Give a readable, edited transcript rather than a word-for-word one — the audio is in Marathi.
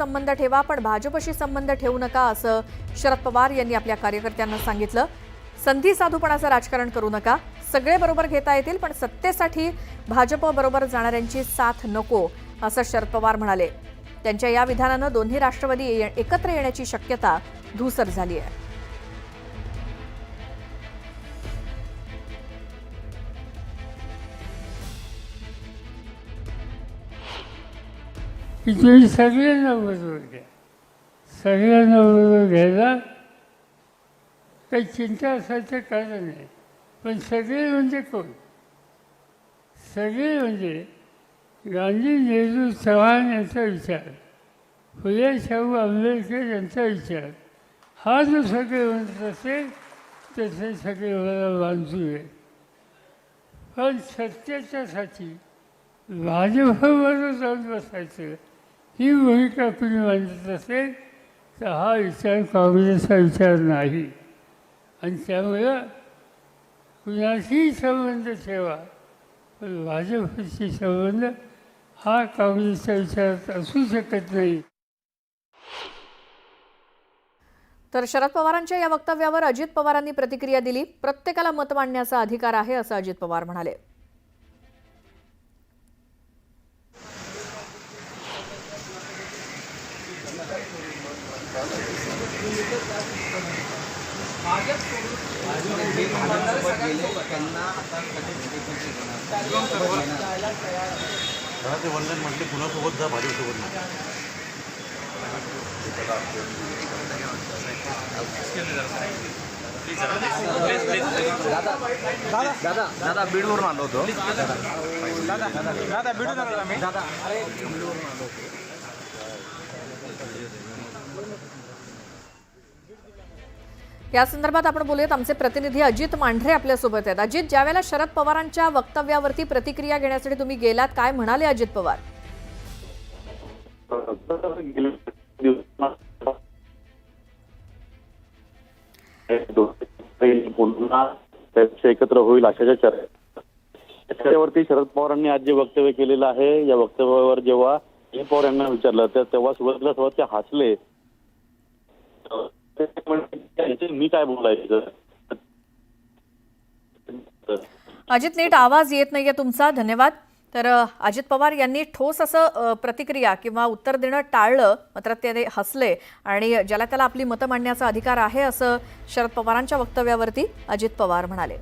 संबंध ठेवा पण भाजपशी संबंध ठेवू नका असं शरद पवार यांनी आपल्या कार्यकर्त्यांना सांगितलं। संधी साधूपणाचं राजकारण करू नका, सगळे बरोबर घेता येतील पण सत्तेसाठी भाजप बरोबर जाणाऱ्यांची साथ नको असं शरद पवार म्हणाले। त्यांच्या या विधानानं दोन्ही राष्ट्रवादी एकत्र येण्याची शक्यता धूसर झाली आहे। की तुम्ही सगळ्यांना बरोबर घ्या, सगळ्यांना बरोबर घ्यायला काही चिंता असायचं कारण नाही। पण सगळे म्हणजे कोण? सगळे म्हणजे गांधी, नेहरू, चव्हाण यांचा विचार, फुले शाहू आंबेडकर यांचा विचार, हा जो सगळे म्हणत असेल तसे सगळे मला बांधू आहे। पण सत्तेच्यासाठी भाजपबरोबर जाऊन बसायचं ही भूमिका कुणी मांडत असेल तर हा विचार काँग्रेसचा विचार नाही। आणि त्यामुळं कुणाशीही संबंध ठेवा पण भाजपशी संबंध हा काँग्रेसच्या विचारात असू शकत नाही। तर शरद पवारांच्या या वक्तव्यावर अजित पवारांनी प्रतिक्रिया दिली। प्रत्येकाला मत मांडण्याचा अधिकार आहे असं अजित पवार म्हणाले। ते ऑनलाईन म्हटले कुणासोबत जा, भाजपसोबत नाही। दादा बीडवरून आलो होतो। दादा बीडवरून आलो आम्ही। दादा या संदर्भात आपण बोलूयात। आमचे प्रतिनिधी अजित मांढरे आपल्या सोबत आहेत। अजित, ज्यावेळेला शरद पवारांच्या वक्तव्यावरती प्रतिक्रिया घेण्यासाठी तुम्ही गेलात, काय म्हणाले अजित पवार? एकत्र होईल अशाच्या चर्चेवरती शरद पवारांनी आज जे वक्तव्य केलेलं आहे, या वक्तव्यावर जेव्हा अजित पवार यांना विचारलं तर तेव्हा सुरुवातीला ते हसले। मी काय बोलायचं? अजित, नीट आवाज येत नाहीये तुमचा, धन्यवाद। तर अजित पवार यांनी ठोस असं प्रतिक्रिया किंवा उत्तर देणं टाळलं, मात्र ते हसले आणि ज्याला त्याला आपली मतं मांडण्याचा अधिकार आहे असं शरद पवारांच्या वक्तव्यावरती अजित पवार म्हणाले।